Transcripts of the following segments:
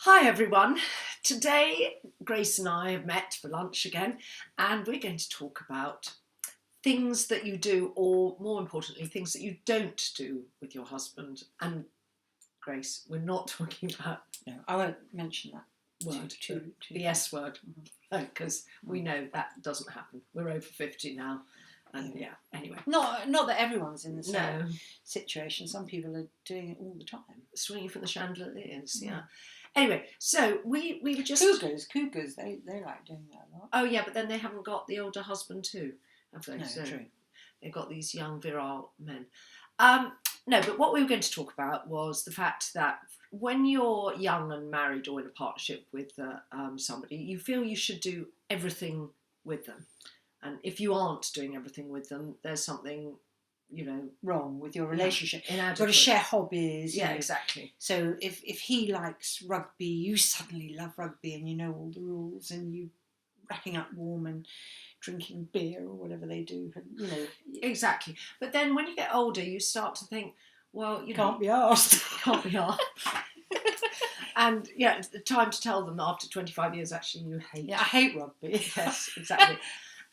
Hi everyone. Today Grace and I have met for lunch again, and we're going to talk about things that you do, or more importantly, things that you don't do with your husband. And Grace, we're not talking about No, I won't mention that word, the S word, because we know that doesn't happen. We're over 50 now. And yeah, anyway. Not that everyone's in the same No. situation. Some people are doing it all the time. Swinging from the chandeliers, yeah. Anyway, so we were just... Cougars, they like doing that a lot. Oh yeah, but then they haven't got the older husband too, have they? No, So true. they've got these young virile men. No, but what we were going to talk about was the fact that when you're young and married or in a partnership with somebody, you feel you should do everything with them. And if you aren't doing everything with them, there's something, wrong with your relationship. Inadequate. You've got to share hobbies. Yeah, exactly. So if he likes rugby, you suddenly love rugby and you know all the rules and you racking up warm and drinking beer or whatever they do. Exactly. But then when you get older, you start to think, well, can't be asked. Can't be asked. And yeah, it's the time to tell them that after 25 years, actually, you hate. Yeah, I hate rugby. Yes, exactly.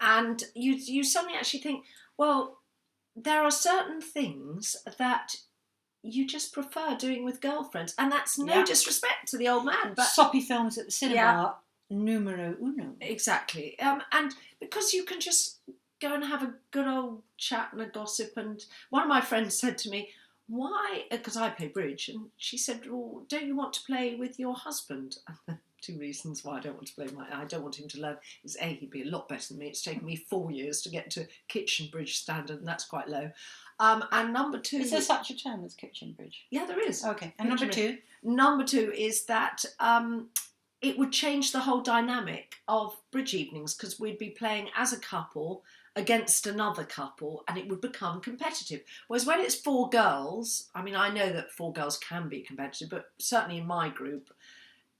And you suddenly actually think, well, there are certain things that you just prefer doing with girlfriends, and that's no disrespect to the old man, but soppy films at the cinema, numero uno. Exactly. And because you can just go and have a good old chat and a gossip. And one of my friends said to me, why, because I play bridge, and she said, well, don't you want to play with your husband? Two reasons why I don't want to play I don't want him to learn is A, he'd be a lot better than me. It's taken me 4 years to get to kitchen bridge standard, and that's quite low. And number two... Is there such a term as kitchen bridge? Yeah, there is. Okay. And number two? Number two is that it would change the whole dynamic of bridge evenings, because we'd be playing as a couple against another couple, and it would become competitive. Whereas when it's 4 girls, I mean, I know that 4 girls can be competitive, but certainly in my group,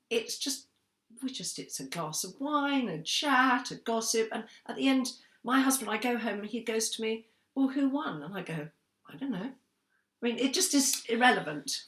it's a glass of wine, a chat, a gossip, and at the end, my husband, I go home and he goes to me, well, who won? And I go, I don't know. I mean, it just is irrelevant,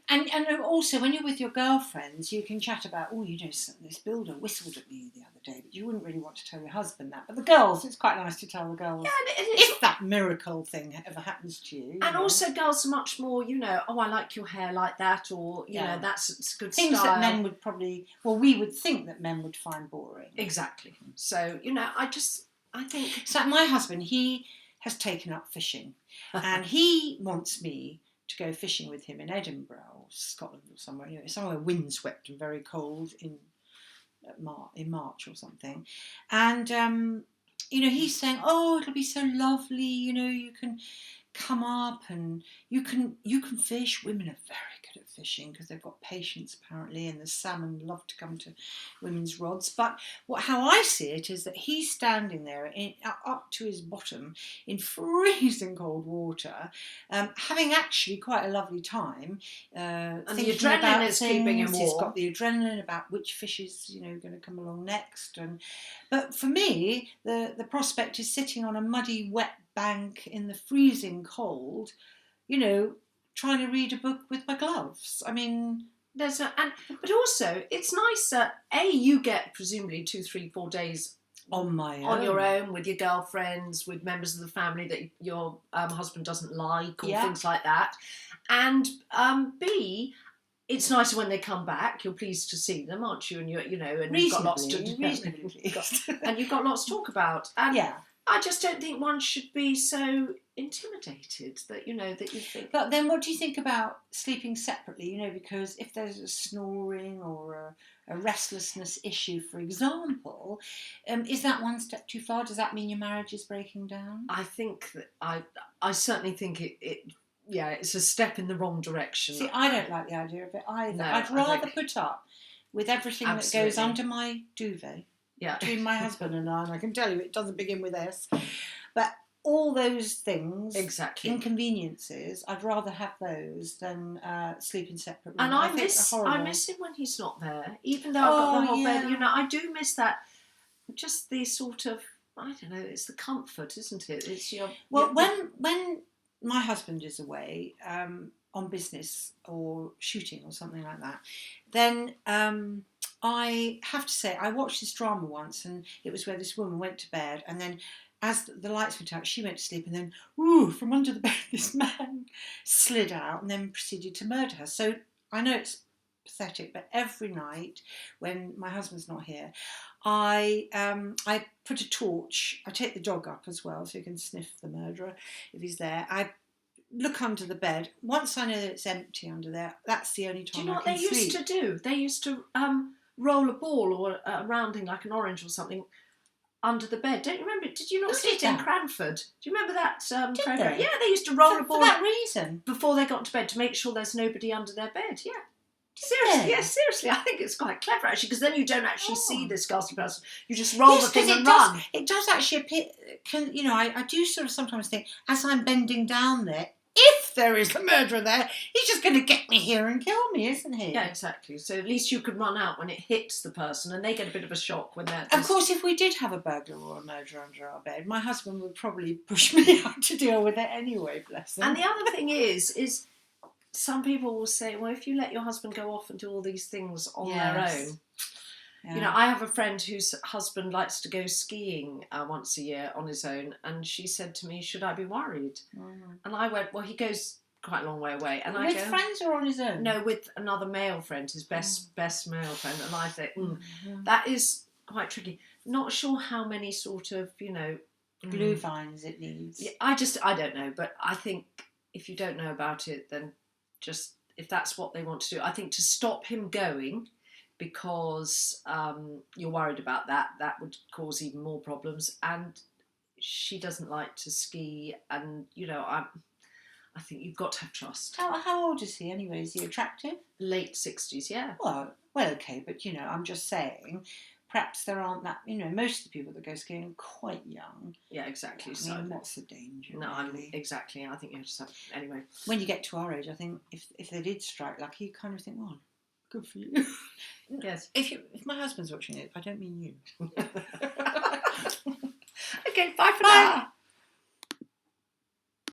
And also, when you're with your girlfriends, you can chat about, this builder whistled at me the other day, but you wouldn't really want to tell your husband that. But the girls, it's quite nice to tell the girls. Yeah, if that miracle thing ever happens to you. And also, girls are much more, oh, I like your hair like that, or, that's good things style. That men would probably, we would think that men would find boring. Exactly. So, I think... So my husband, he has taken up fishing. And he wants me to go fishing with him in Edinburgh or Scotland or somewhere windswept and very cold in March or something. And, he's saying, oh, it'll be so lovely, you can come up and you can fish. Women are very good at fishing because they've got patience apparently, and the salmon love to come to women's rods. But how I see it is that he's standing there up to his bottom in freezing cold water, having actually quite a lovely time. And the adrenaline is keeping him warm. He's got the adrenaline about which fish is going to come along next. But for me, the prospect is sitting on a muddy, wet bank in the freezing cold, trying to read a book with my gloves. I mean, but also it's nice that you get presumably 2, 3, 4 days on your own with your girlfriends, with members of the family that your husband doesn't like, or things like that, and B, it's nicer when they come back. You're pleased to see them, aren't you? And and you've got lots to and you've got lots to talk about. And I just don't think one should be so intimidated that that you think. But then, what do you think about sleeping separately? Because if there's a snoring or a restlessness issue, for example, is that one step too far? Does that mean your marriage is breaking down? I think that I certainly think it's a step in the wrong direction. See, I don't like the idea of it either. No, I'd rather put up with everything that goes under my duvet. Yeah. Between my husband and I can tell you it doesn't begin with S. But all those things, inconveniences, I'd rather have those than sleeping separately. And I miss him when he's not there, even though I've got the whole bed. I do miss that. Just the sort of, I don't know, it's the comfort, isn't it? It's when my husband is away, on business or shooting or something like that, then I have to say I watched this drama once, and it was where this woman went to bed, and then as the lights went out, she went to sleep, and then, from under the bed, this man slid out and then proceeded to murder her. So I know it's pathetic, but every night when my husband's not here, I put a torch. I take the dog up as well, so he can sniff the murderer if he's there. I look under the bed. Once I know that it's empty under there, that's the only time Do you know I what can they sleep. used to do? They used to roll a ball or a rounding like an orange or something under the bed. Don't you remember? Did you not Who see did it in that? Cranford? Do you remember that program? they? Yeah, they used to roll a For ball that reason. before they got to bed to make sure there's nobody under their bed. Yeah. they? Yeah, seriously, I think it's quite clever actually, because then you don't actually Oh. see this ghastly person. You just roll the Yes, thing because and run. it does actually appear. I do sort of sometimes think, as I'm bending down there, if there is a murderer there, he's just going to get me here and kill me, isn't he? Yeah, exactly. So at least you could run out when it hits the person, and they get a bit of a shock when they're. Of course, if we did have a burglar or a murderer under our bed, my husband would probably push me out to deal with it anyway, bless him. And the other thing is some people will say, well, if you let your husband go off and do all these things on their own. Yeah. I have a friend whose husband likes to go skiing once a year on his own, and she said to me, should I be worried? And I went, well, he goes quite a long way away. And with friends or on his own? No, with another male friend, his best male friend. And I think, that is quite tricky. Not sure how many sort of, glue vines it needs. Yeah, I don't know, but I think if you don't know about it, then just, if that's what they want to do, I think to stop him going, because you're worried about that would cause even more problems. And she doesn't like to ski, and I think you've got to have trust. How old is he anyway? Is he attractive? Late 60s, yeah. Well, okay, but I'm just saying, perhaps there aren't that. Most of the people that go skiing are quite young. Yeah, exactly. I mean, what's the danger? No, really? Exactly. I think you just have anyway. When you get to our age, I think if they did strike lucky, you kind of think, well, good for you. Yes. If my husband's watching it, I don't mean you. Okay, bye for now.